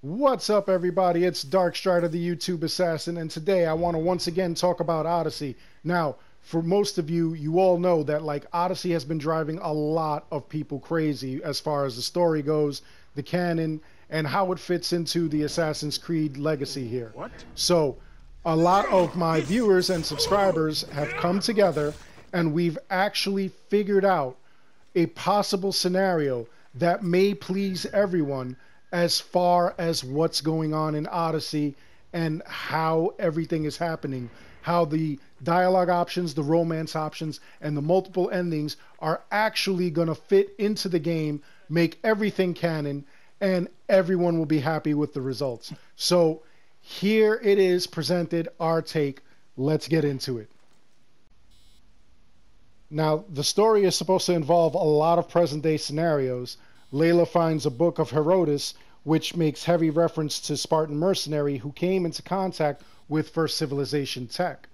What's up, everybody? It's Darkstrider, the YouTube assassin, and today I want to once again talk about Odyssey. Now, for most of you, you all know that Odyssey has been driving a lot of people crazy as far as the story goes, the canon, and how it fits into the Assassin's Creed legacy here. So, a lot of my viewers and subscribers have come together, and we've actually figured out a possible scenario that may please everyone as far as what's going on in Odyssey and how everything is happening, how the dialogue options, the romance options, and the multiple endings are actually going to fit into the game, make everything canon, and everyone will be happy with the results. So here it is presented, our take. Let's get into it. Now, the story is supposed to involve a lot of present-day scenarios. Layla finds a book of Herodotus, which makes heavy reference to Spartan mercenary who came into contact with first civilization tech.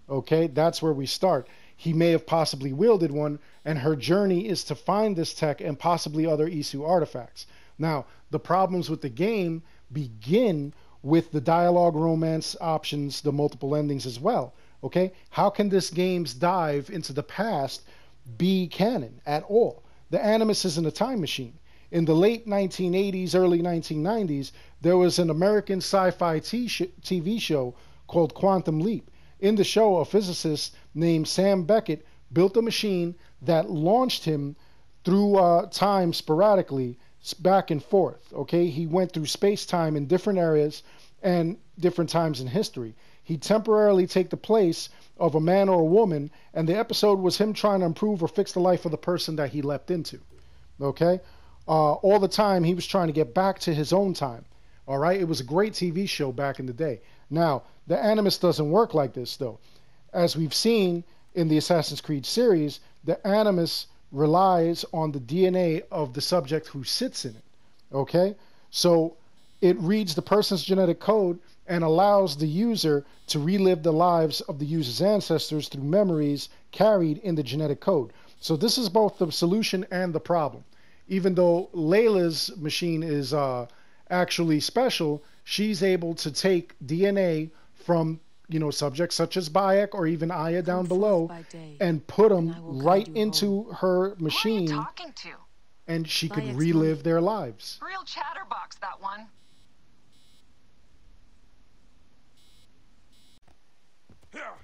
Okay, that's where we start. He may have possibly wielded one, and her journey is to find this tech and possibly other Isu artifacts. Now, the problems with the game begin with the dialogue, romance options, the multiple endings as well. Okay, how can this game's dive into the past be canon at all? The Animus isn't a time machine. In the late 1980s, early 1990s, there was an American sci-fi TV show called Quantum Leap. In the show, a physicist named Sam Beckett built a machine that launched him through time sporadically, back and forth. Okay, he went through space-time in different areas and different times in history. He'd temporarily take the place of a man or a woman, and the episode was him trying to improve or fix the life of the person that he leapt into. Okay? All the time, he was trying to get back to his own time. All right? It was a great TV show back in the day. Now, the Animus doesn't work like this, though. As we've seen in the Assassin's Creed series, the Animus relies on the DNA of the subject who sits in it. Okay? So, it reads the person's genetic code and allows the user to relive the lives of the user's ancestors through memories carried in the genetic code. So this is both the solution and the problem. Even though Layla's machine is actually special, she's able to take DNA from, subjects such as Bayek or even Aya down below and put them right into her machine. Who are you talking to? And she could relive their lives. Real chatterbox, that one.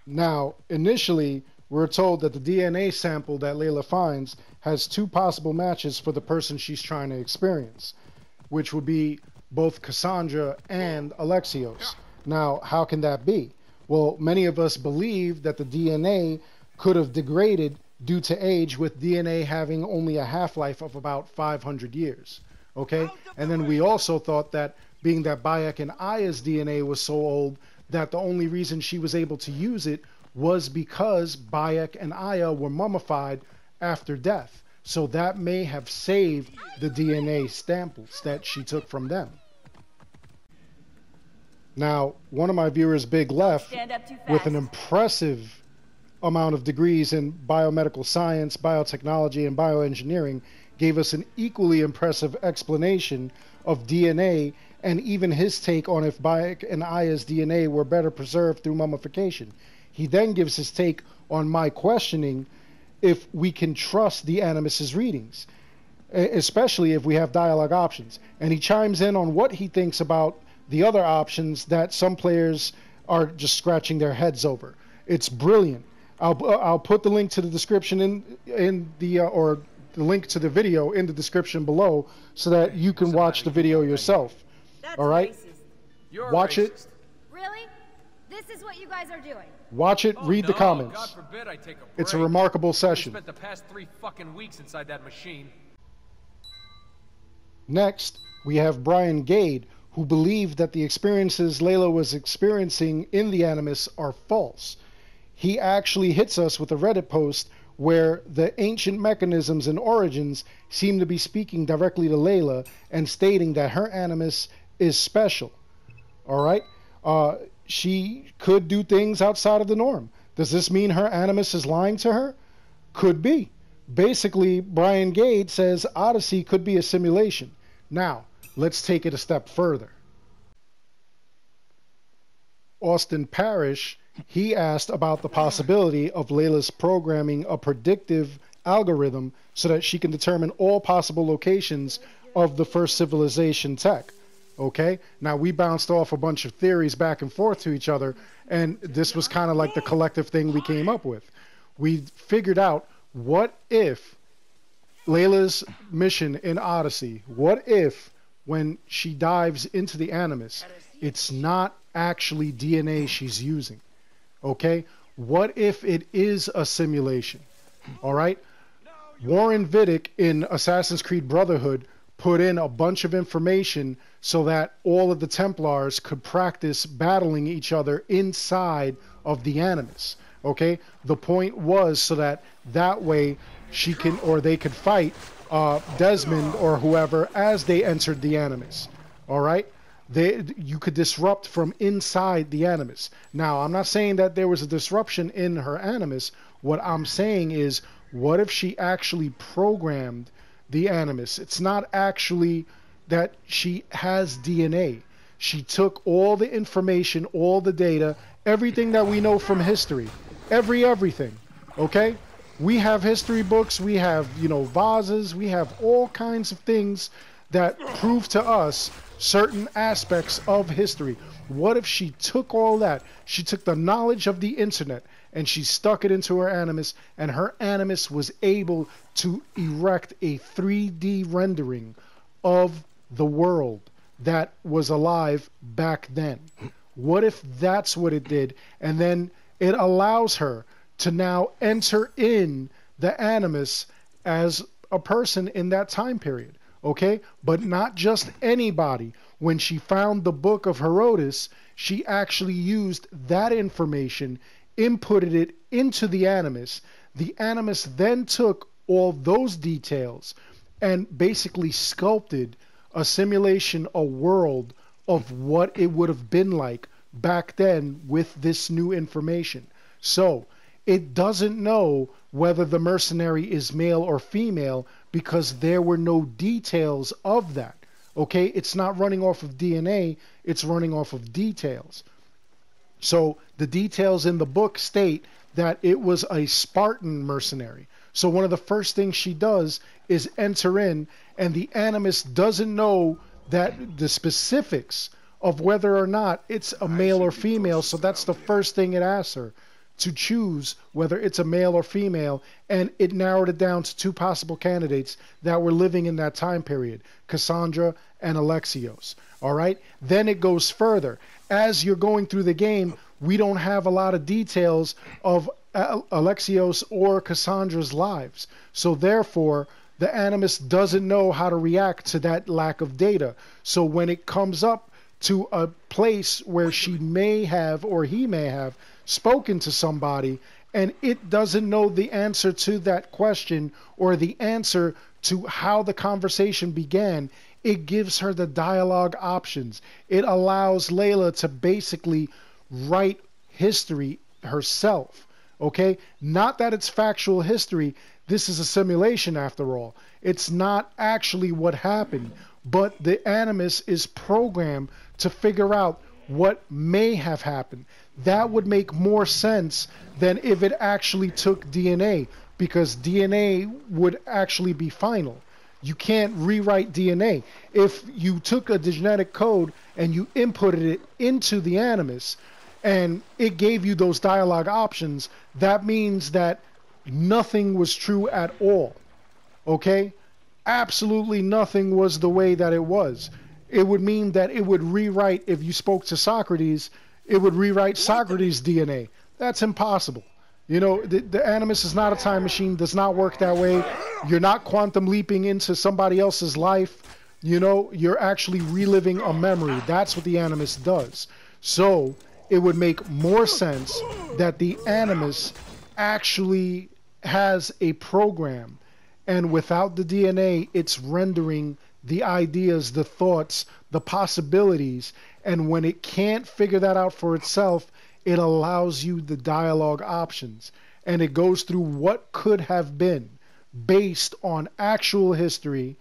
Now, initially, we're told that the DNA sample that Layla finds has two possible matches for the person she's trying to experience, which would be both Cassandra and Alexios. Now, how can that be? Well, many of us believe that the DNA could have degraded due to age, with DNA having only a half-life of about 500 years. Okay? And then we also thought that being that Bayek and Aya's DNA was so old, that the only reason she was able to use it was because Bayek and Aya were mummified after death. So that may have saved the DNA samples that she took from them. Now, one of my viewers, Big Left, with an impressive amount of degrees in biomedical science, biotechnology, and bioengineering, gave us an equally impressive explanation of DNA and even his take on if Bayek and Aya's DNA were better preserved through mummification. He then gives his take on my questioning if we can trust the Animus's readings, especially if we have dialogue options. And he chimes in on what he thinks about the other options that some players are just scratching their heads over. It's brilliant. I'll put the link to the description or the link to the video in the description below so that you can watch the video yourself. All right? Watch it. Really? This is what you guys are doing? Watch it, read the comments. God forbid I take a break. It's a remarkable session. I spent the past 3 fucking weeks inside that machine. Next, we have Brian Gade, who believed that the experiences Layla was experiencing in the Animus are false. He actually hits us with a Reddit post where the ancient mechanisms and origins seem to be speaking directly to Layla and stating that her Animus is special. All right? She could do things outside of the norm. Does this mean her Animus is lying to her? Could be. Basically, Brian Gade says Odyssey could be a simulation. Now, let's take it a step further. Austin Parrish, he asked about the possibility of Layla's programming a predictive algorithm so that she can determine all possible locations of the first civilization tech. Okay, now we bounced off a bunch of theories back and forth to each other, and this was kind of like the collective thing we came up with. We figured out, what if Layla's mission in Odyssey, what if when she dives into the Animus, it's not actually DNA she's using? Okay, what if it is a simulation? All right, Warren Vidic in Assassin's Creed Brotherhood put in a bunch of information so that all of the Templars could practice battling each other inside of the Animus. Okay, the point was so that way she can, or they could fight Desmond or whoever as they entered the Animus. All right, you could disrupt from inside the Animus. Now, I'm not saying that there was a disruption in her Animus. What I'm saying is, what if she actually programmed the Animus? It's not actually that she has DNA. She took all the information, all the data, everything that we know from history, everything. Okay, we have history books, we have, vases, we have all kinds of things that prove to us certain aspects of history. What if she took all that? She took the knowledge of the internet and she stuck it into her Animus, and her Animus was able to erect a 3D rendering of the world that was alive back then. What if that's what it did? And then it allows her to now enter in the Animus as a person in that time period. Okay, but not just anybody. When she found the book of Herodotus, she actually used that information, inputted it into the Animus. The Animus then took all those details and basically sculpted a simulation, a world of what it would have been like back then with this new information. So it doesn't know whether the mercenary is male or female because there were no details of that. Okay, it's not running off of DNA, it's running off of details. So the details in the book state that it was a Spartan mercenary. So one of the first things she does is enter in, and the Animus doesn't know that the specifics of whether or not it's a male or female. So that's the first thing it asks her, to choose whether it's a male or female, and it narrowed it down to two possible candidates that were living in that time period, Cassandra and Alexios. All right, then it goes further. As you're going through the game, we don't have a lot of details of Alexios or Cassandra's lives, so therefore the Animus doesn't know how to react to that lack of data. So when it comes up to a place where she may have, or he may have, spoken to somebody, and it doesn't know the answer to that question or the answer to how the conversation began, it gives her the dialogue options. It allows Layla to basically write history herself. Okay, not that it's factual history. This is a simulation after all. It's not actually what happened, but the Animus is programmed to figure out what may have happened. That would make more sense than if it actually took DNA, because DNA would actually be final. You can't rewrite DNA. If you took a genetic code and you inputted it into the Animus and it gave you those dialogue options, that means that nothing was true at all. Okay? Absolutely nothing was the way that it was. It would mean that it would rewrite, if you spoke to Socrates, it would rewrite Socrates' DNA. That's impossible. You know, the Animus is not a time machine, does not work that way. You're not quantum leaping into somebody else's life. You know, you're actually reliving a memory. That's what the Animus does. So it would make more sense that the Animus actually has a program, and without the DNA, it's rendering the ideas, the thoughts, the possibilities, and when it can't figure that out for itself, it allows you the dialogue options, and it goes through what could have been based on actual history,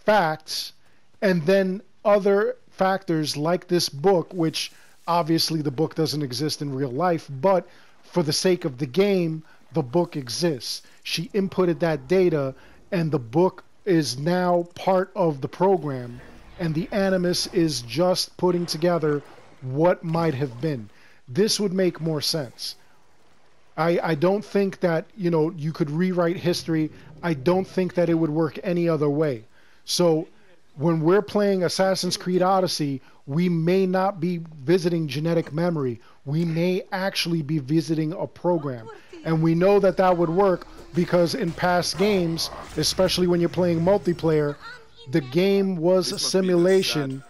facts, and then other factors like this book, which Obviously, the book doesn't exist in real life, but for the sake of the game, the book exists. She inputted that data, and the book is now part of the program, and the Animus is just putting together what might have been. This would make more sense. I don't think that, you know, you could rewrite history. I don't think that it would work any other way. So when we're playing Assassin's Creed Odyssey, we may not be visiting genetic memory. We may actually be visiting a program. And we know that that would work because in past games, especially when you're playing multiplayer, the game was a simulation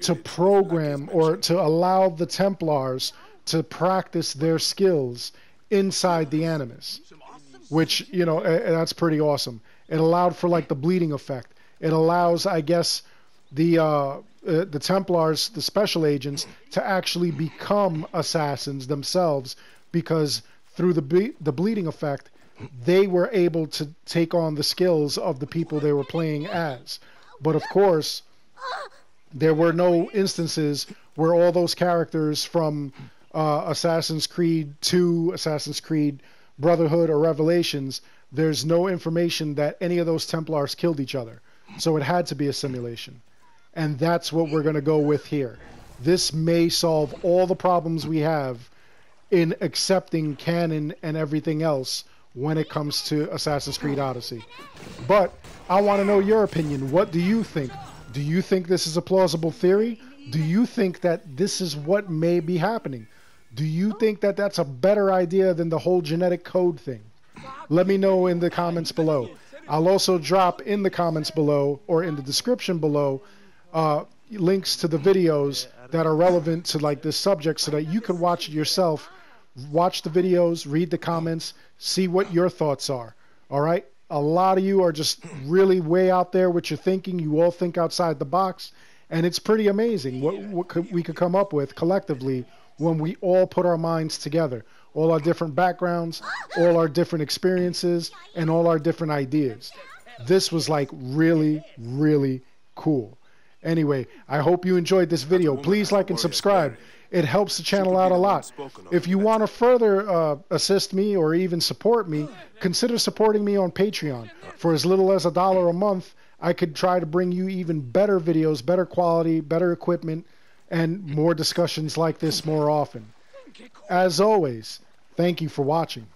to program or to allow the Templars to practice their skills inside the Animus, which, you know, that's pretty awesome. It allowed for like the bleeding effect. It allows, I guess, the Templars, the special agents, to actually become assassins themselves, because through the bleeding effect, they were able to take on the skills of the people they were playing as. But of course, there were no instances where all those characters from Assassin's Creed 2, Assassin's Creed Brotherhood, or Revelations, there's no information that any of those Templars killed each other. So it had to be a simulation. And that's what we're going to go with here. This may solve all the problems we have in accepting canon and everything else when it comes to Assassin's Creed Odyssey. But I want to know your opinion. What do you think? Do you think this is a plausible theory? Do you think that this is what may be happening? Do you think that that's a better idea than the whole genetic code thing? Let me know in the comments below. I'll also drop in the comments below, or in the description below, links to the videos that are relevant to like this subject, so that you can watch it yourself. Watch the videos, read the comments, see what your thoughts are. All right? A lot of you are just really way out there with your thinking. You all think outside the box, and it's pretty amazing what we could come up with collectively when we all put our minds together. All our different backgrounds, all our different experiences, and all our different ideas. This was like really, really cool. Anyway, I hope you enjoyed this video. Please like and subscribe. It helps the channel out a lot. If you want to further assist me or even support me, consider supporting me on Patreon. For as little as $1 a month, I could try to bring you even better videos, better quality, better equipment, and more discussions like this more often. As always, thank you for watching.